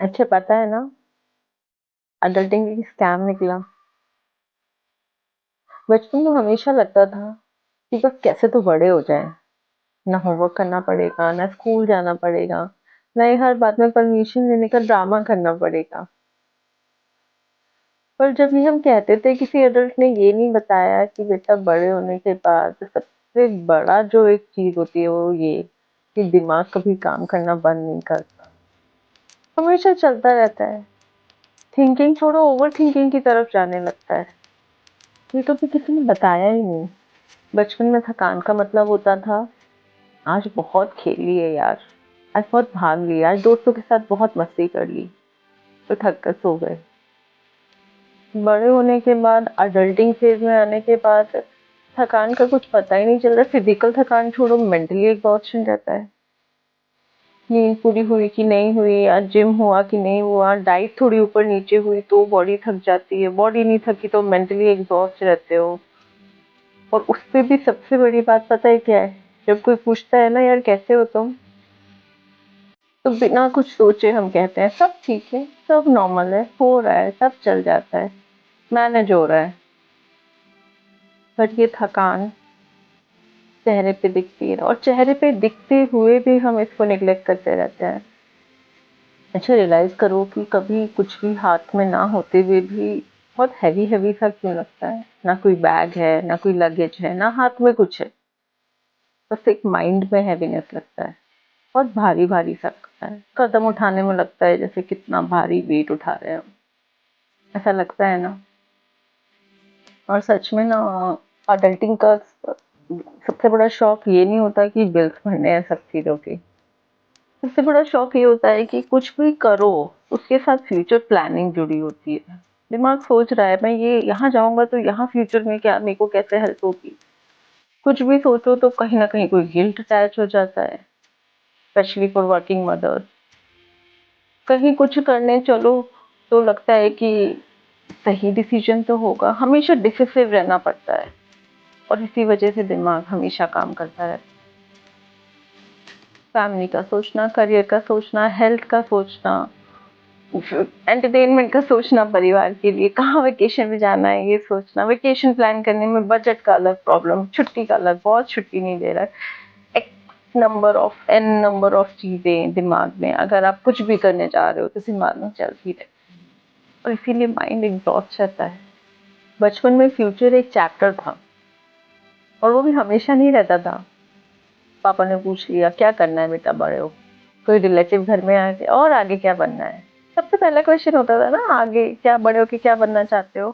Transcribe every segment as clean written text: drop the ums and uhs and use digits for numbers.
अच्छा पता है ना, अडल्टिंग एक स्कैम निकला। बचपन में हमेशा लगता था कि बस कैसे तो बड़े हो जाएं, ना होमवर्क करना पड़ेगा, ना स्कूल जाना पड़ेगा, ना ही हर बात में परमिशन लेने का ड्रामा करना पड़ेगा। पर जब ये हम कहते थे, किसी एडल्ट ने ये नहीं बताया कि बेटा बड़े होने के बाद सबसे बड़ा जो एक चीज होती है वो ये कि दिमाग कभी काम करना बंद नहीं करता, हमेशा चलता रहता है। थिंकिंग छोड़ो, ओवर थिंकिंग की तरफ जाने लगता है। ये कभी किसी ने बताया ही नहीं। बचपन में थकान का मतलब होता था, आज बहुत खेल लिए यार, आज बहुत भाग लिए, आज दोस्तों के साथ बहुत मस्ती कर ली, तो थक कर सो गए। बड़े होने के बाद, अडल्टिंग फेज में आने के बाद थकान का कुछ पता ही नहीं चल रहा। फिजिकल थकान छोड़ो, मेंटली एग्जॉस्शन रहता है। नींद पूरी हुई कि नहीं हुई, आज जिम हुआ कि नहीं हुआ, डाइट थोड़ी ऊपर नीचे हुई तो बॉडी थक जाती है, बॉडी नहीं थकी तो मेंटली एग्जॉस्ट रहते हो। और उससे भी सबसे बड़ी बात पता है क्या है? जब कोई पूछता है ना, यार कैसे हो तुम, तो बिना कुछ सोचे हम कहते हैं सब ठीक है, सब नॉर्मल है, हो रहा है, सब चल जाता है, मैनेज हो रहा है। बट ये थकान चेहरे पे दिखती है, और चेहरे पे दिखते हुए भी हम इसको निग्लेक्ट करते रहते हैं। अच्छा रियलाइज करो कि कभी कुछ भी हाथ में ना होते हुए भी बहुत हैवी हैवी सा क्यों लगता है? ना कोई बैग है, ना कोई लगेज है, ना हाथ में कुछ है, बस एक माइंड में हैवीनेस लगता है। बहुत भारी भारी सा लगता है, कदम उठाने में लगता है जैसे कितना भारी वेट उठा रहे हैं हम। ऐसा लगता है ना। और सच में ना, अडल्टिंग का सबसे बड़ा शौक ये नहीं होता कि बिल्स भरने हैं सब चीजों के। सबसे बड़ा शौक ये होता है कि कुछ भी करो, उसके साथ फ्यूचर प्लानिंग जुड़ी होती है। दिमाग सोच रहा है मैं ये यहाँ जाऊंगा तो यहाँ फ्यूचर में क्या मेरे को कैसे हेल्प होगी। कुछ भी सोचो तो कहीं ना कहीं कोई गिल्ट अटैच हो जाता है, स्पेशली फॉर वर्किंग मदर्स। कहीं कुछ करने चलो तो लगता है कि सही डिसीजन तो होगा, हमेशा डिसिसिव रहना पड़ता है। और इसी वजह से दिमाग हमेशा काम करता रहता है। फैमिली का सोचना, करियर का सोचना, हेल्थ का सोचना, एंटरटेनमेंट का सोचना, परिवार के लिए कहाँ वेकेशन में जाना है ये सोचना, वेकेशन प्लान करने में बजट का अलग प्रॉब्लम, छुट्टी का अलग, बहुत छुट्टी नहीं दे रहा है, नंबर ऑफ चीजें दिमाग में, अगर आप कुछ भी करने जा रहे हो तो दिमाग में चलती रहे। और इसीलिए माइंड एग्जॉस्ट रहता है। बचपन में फ्यूचर एक चैप्टर था, और वो भी हमेशा नहीं रहता था। पापा ने पूछ लिया क्या करना है बेटा बड़े हो, कोई रिलेटिव घर में आ गया और आगे क्या बनना है, सबसे पहला क्वेश्चन होता था ना, आगे क्या बड़े होके क्या बनना चाहते हो।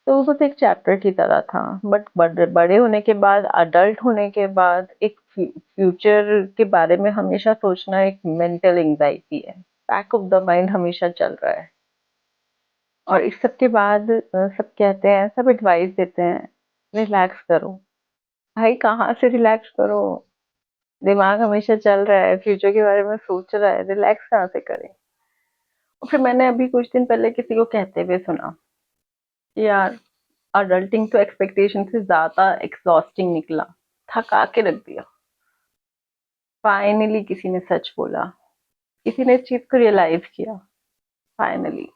तो वो बस एक चैप्टर की तरह था। बट बड़े होने के बाद, अडल्ट होने के बाद, एक फ्यूचर के बारे में हमेशा सोचना एक मेंटल एंजाइटी है, बैक ऑफ द माइंड हमेशा चल रहा है। और इस सब के बाद सब कहते हैं, सब एडवाइस देते हैं, रिलैक्स करो। भाई कहाँ से रिलैक्स करो? दिमाग हमेशा चल रहा है, फ्यूचर के बारे में सोच रहा है, रिलैक्स कहाँ से करें? और फिर मैंने अभी कुछ दिन पहले किसी को कहते हुए सुना कि यार, अडल्टिंग तो एक्सपेक्टेशन से ज्यादा एग्जॉस्टिंग निकला, थका के रख दिया। फाइनली किसी ने सच बोला, किसी ने इस चीज को रियलाइज किया, फाइनली।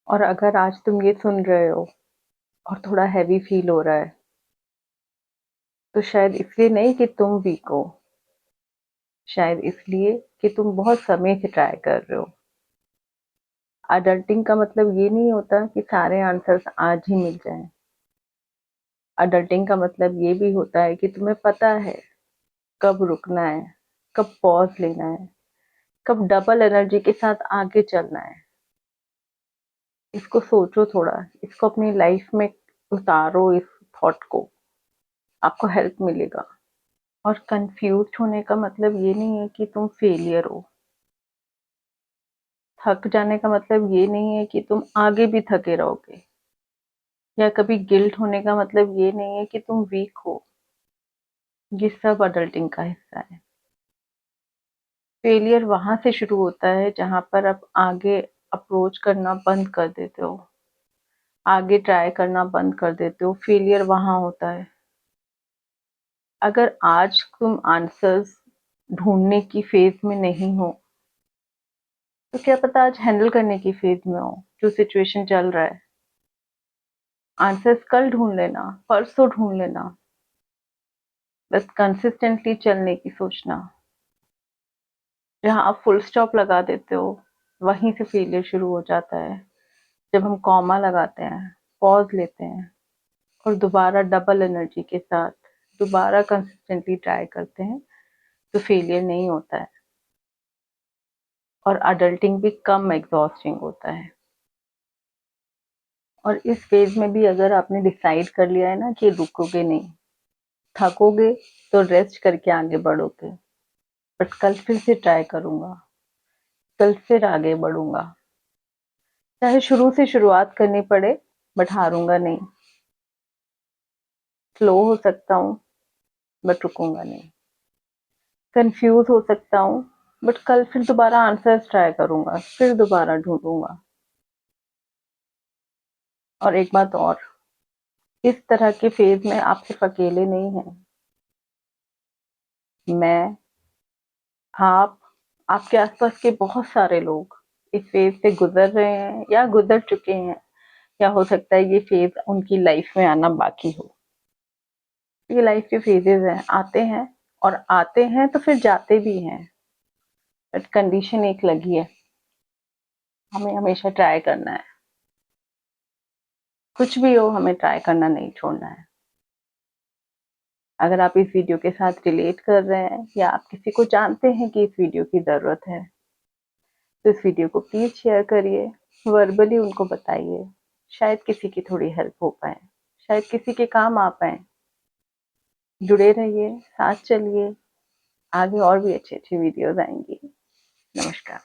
और अगर आज तुम ये सुन रहे हो और थोड़ा हैवी फील हो रहा है, तो शायद इसलिए नहीं कि तुम वीक हो, शायद इसलिए कि तुम बहुत समय से ट्राई कर रहे हो। अडल्टिंग का मतलब ये नहीं होता कि सारे आंसर्स आज ही मिल जाएं। अडल्टिंग का मतलब ये भी होता है कि तुम्हें पता है कब रुकना है, कब पॉज लेना है, कब डबल एनर्जी के साथ आगे चलना है। इसको सोचो थोड़ा, इसको अपनी लाइफ में उतारो, इस थॉट को, आपको हेल्प मिलेगा। और कंफ्यूज होने का मतलब ये नहीं है कि तुम फेलियर हो। थक जाने का मतलब ये नहीं है कि तुम आगे भी थके रहोगे। या कभी गिल्ट होने का मतलब ये नहीं है कि तुम वीक हो। ये सब अडल्टिंग का हिस्सा है। फेलियर वहां से शुरू होता है जहां पर आप आगे अप्रोच करना बंद कर देते हो, आगे ट्राई करना बंद कर देते हो, फेलियर वहां होता है। अगर आज तुम आंसर्स ढूंढने की फेज में नहीं हो, तो क्या पता आज हैंडल करने की फेज में हो जो सिचुएशन चल रहा है। आंसर्स कल ढूंढ लेना, परसों ढूंढ लेना, बस कंसिस्टेंटली चलने की सोचना। जहाँ आप फुल स्टॉप लगा देते हो वहीं से फेलियर शुरू हो जाता है। जब हम कॉमा लगाते हैं, पॉज लेते हैं और दोबारा डबल एनर्जी के साथ दोबारा कंसिस्टेंटली ट्राई करते हैं, तो फेलियर नहीं होता है और अडल्टिंग भी कम एग्जॉस्टिंग होता है। और इस फेज में भी अगर आपने डिसाइड कर लिया है ना कि रुकोगे नहीं, थकोगे तो रेस्ट करके आगे बढ़ोगे, बट कल फिर से ट्राई करूंगा, कल फिर आगे बढ़ूंगा, चाहे शुरू से शुरुआत करनी पड़े, बट हारूंगा नहीं। स्लो हो सकता हूँ बट रुकूंगा नहीं, कंफ्यूज हो सकता हूँ बट कल फिर दोबारा आंसर्स ट्राई करूंगा, फिर दोबारा ढूंढूंगा। और एक बात और, इस तरह के फेज में आप सिर्फ अकेले नहीं हैं। मैं, आप, आपके आसपास के बहुत सारे लोग इस फेज से गुजर रहे हैं या गुजर चुके हैं, या हो सकता है ये फेज उनकी लाइफ में आना बाकी हो। ये लाइफ के फेजेस हैं, आते हैं, और आते हैं तो फिर जाते भी हैं, बट कंडीशन एक लगी है, हमें हमेशा ट्राई करना है। कुछ भी हो, हमें ट्राई करना नहीं छोड़ना है। अगर आप इस वीडियो के साथ रिलेट कर रहे हैं या आप किसी को जानते हैं कि इस वीडियो की ज़रूरत है, तो इस वीडियो को प्लीज़ शेयर करिए, वर्बली उनको बताइए। शायद किसी की थोड़ी हेल्प हो पाए, शायद किसी के काम आ पाए। जुड़े रहिए, साथ चलिए, आगे और भी अच्छी अच्छी वीडियोज़ आएँगी। नमस्कार।